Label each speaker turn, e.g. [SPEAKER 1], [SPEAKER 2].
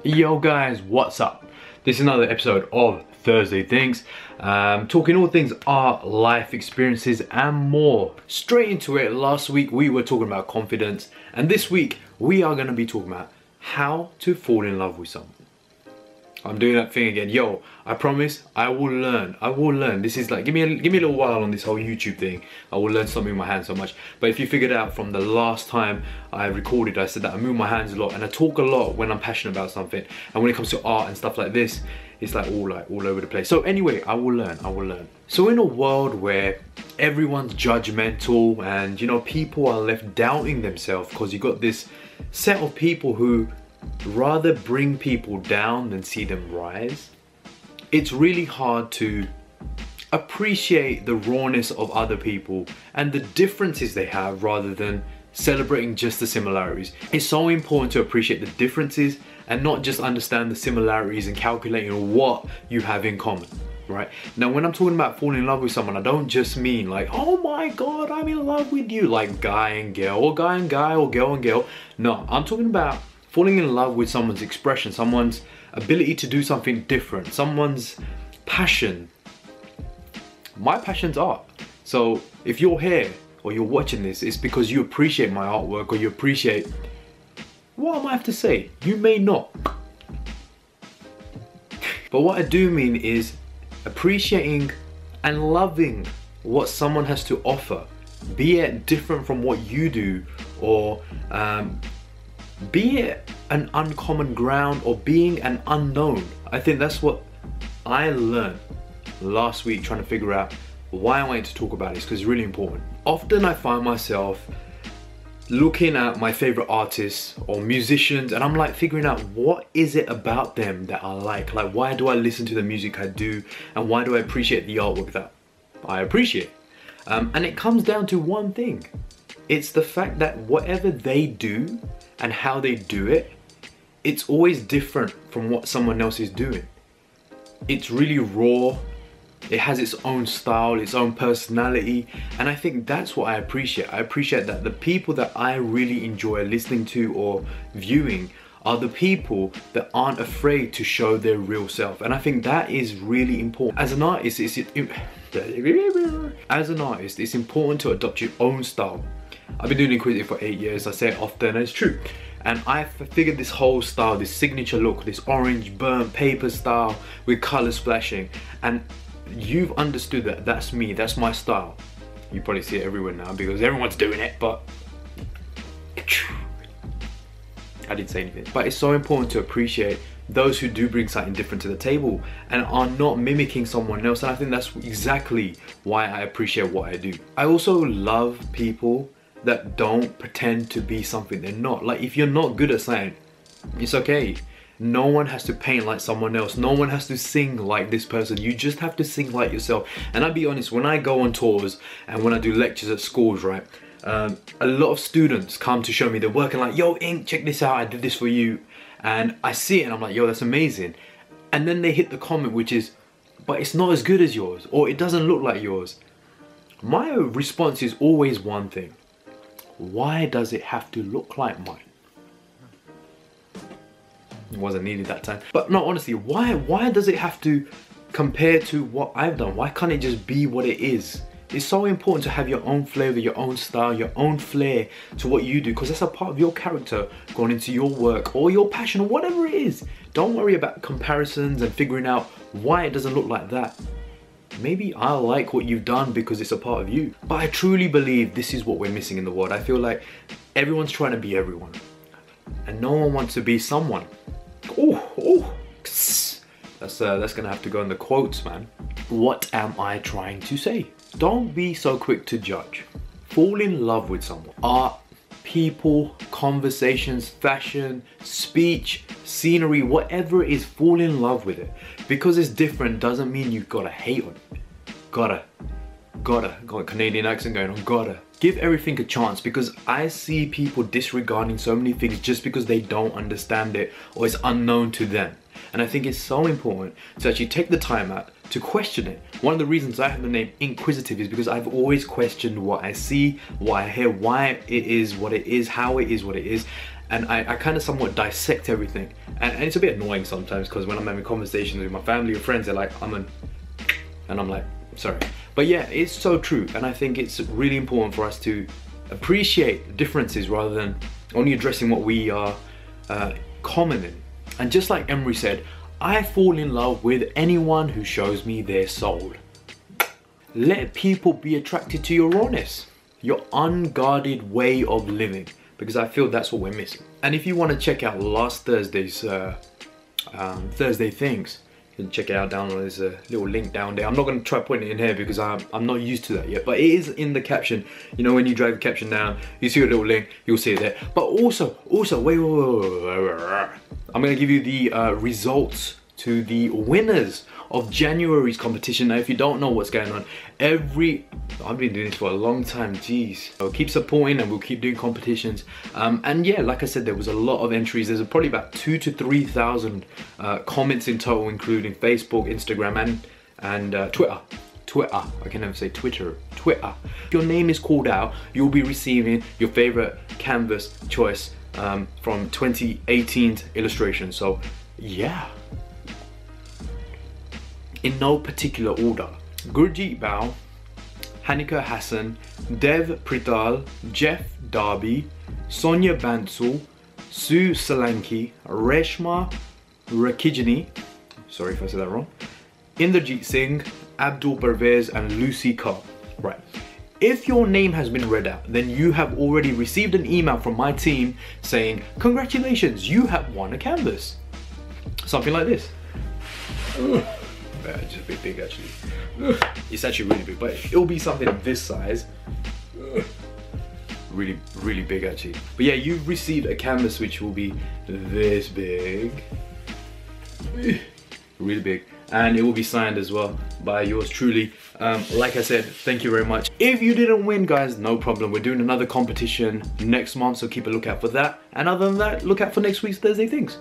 [SPEAKER 1] Yo guys, what's up? This is another episode of Thursday Things. Talking all things art, life experiences and more. Straight into it, last week we were talking about confidence, and this week we are going to be talking about how to fall in love with someone. I'm doing that thing again. Yo, I promise I will learn. This is like, give me a little while on this whole YouTube thing. I will learn something with my hands so much. But if you figured out from the last time I recorded, I said that I move my hands a lot and I talk a lot when I'm passionate about something. And when it comes to art and stuff like this, it's like all over the place. So anyway, I will learn. So in a world where everyone's judgmental and, you know, people are left doubting themselves because you got this set of people who rather bring people down than see them rise, it's really hard to appreciate the rawness of other people and the differences they have rather than celebrating just the similarities. It's so important to appreciate the differences and not just understand the similarities and calculating what you have in common, right? Now, when I'm talking about falling in love with someone, I don't just mean like, oh my God, I'm in love with you, like guy and girl, or guy and guy, or girl and girl. No, I'm talking about falling in love with someone's expression, someone's ability to do something different, someone's passion. My passion's art. So if you're here or you're watching this, it's because you appreciate my artwork or you appreciate what I might have to say. You may not. But what I do mean is appreciating and loving what someone has to offer, be it different from what you do, or be it an uncommon ground, or being an unknown. I think that's what I learned last week, trying to figure out why I wanted to talk about this, because it's really important. Often I find myself looking at my favorite artists or musicians and I'm like figuring out what is it about them that I like why do I listen to the music I do, and why do I appreciate the artwork that I appreciate. And it comes down to one thing. It's the fact that whatever they do and how they do it, it's always different from what someone else is doing. It's really raw. It has its own style, its own personality, and I think that's what I appreciate. I appreciate that the people that I really enjoy listening to or viewing are the people that aren't afraid to show their real self, and I think that is really important. As an artist, it's important to adopt your own style. I've been doing Inkquisitive for 8 years, I say it often and it's true. And I figured this whole style, this signature look, this orange burnt paper style with colour splashing, and you've understood that that's me, that's my style. You probably see it everywhere now because everyone's doing it, but I didn't say anything. But it's so important to appreciate those who do bring something different to the table and are not mimicking someone else, and I think that's exactly why I appreciate what I do. I also love people that don't pretend to be something they're not. Like, if you're not good at something, it's okay. No one has to paint like someone else. No one has to sing like this person. You just have to sing like yourself. And I'll be honest, when I go on tours and when I do lectures at schools, right, a lot of students come to show me their work and like, yo, Ink, check this out, I did this for you. And I see it and I'm like, yo, that's amazing. And then they hit the comment which is, but it's not as good as yours, or it doesn't look like yours. My response is always one thing. Why does it have to look like mine? It wasn't needed that time. But no, honestly, why does it have to compare to what I've done? Why can't it just be what it is? It's so important to have your own flavor, your own style, your own flair to what you do, because that's a part of your character going into your work or your passion or whatever it is. Don't worry about comparisons and figuring out why it doesn't look like that. Maybe I like what you've done because it's a part of you. But I truly believe this is what we're missing in the world. I feel like everyone's trying to be everyone and no one wants to be someone. That's gonna have to go in the quotes, man. What am I trying to say? Don't be so quick to judge. Fall in love with someone. Art, people, conversations, fashion, speech, scenery, whatever it is, fall in love with it. Because it's different doesn't mean you've gotta hate on it. Gotta. Got a Canadian accent going on, gotta. Give everything a chance, because I see people disregarding so many things just because they don't understand it or it's unknown to them. And I think it's so important to actually take the time out to question it. One of the reasons I have the name Inkquisitive is because I've always questioned what I see, what I hear, why it is what it is, how it is what it is. and I kind of somewhat dissect everything. And it's a bit annoying sometimes, because when I'm having conversations with my family or friends, they're like, and I'm like, sorry. But yeah, it's so true. And I think it's really important for us to appreciate differences rather than only addressing what we are common in. And just like Emery said, I fall in love with anyone who shows me their soul. Let people be attracted to your rawness, your unguarded way of living, because I feel that's what we're missing. And if you want to check out last Thursday's Thursday Things, you can check it out down. There's a little link down there. I'm not going to try putting it in here because I'm not used to that yet, but it is in the caption. You know, when you drag the caption down, you see a little link, you'll see it there. But also, wait. I'm going to give you the results to the winners of January's competition. Now, if you don't know what's going on, I've been doing this for a long time, geez. So keep supporting and we'll keep doing competitions. And yeah, like I said, there was a lot of entries. There's probably about 2,000 to 3,000 comments in total, including Facebook, Instagram, and Twitter. I can never say Twitter. If your name is called out, you'll be receiving your favorite canvas choice from 2018's illustration. So yeah. In no particular order: Gurjeet Bao, Hanika Hassan, Dev Prital, Jeff Darby, Sonia Bansal, Sue Solanki, Reshma Rakijani, sorry if I said that wrong, Inderjeet Singh, Abdul Pervez, and Lucy Carr. Right. If your name has been read out, then you have already received an email from my team saying, congratulations, you have won a canvas. Something like this. It's just a bit big actually. It's actually really big, but it'll be something of this size. Really big actually. But yeah, you've received a canvas which will be this big. Really big. And it will be signed as well by yours truly. Like I said, thank you very much. If you didn't win, guys, no problem. We're doing another competition next month, so keep a lookout for that. And other than that, look out for next week's Thursday Things.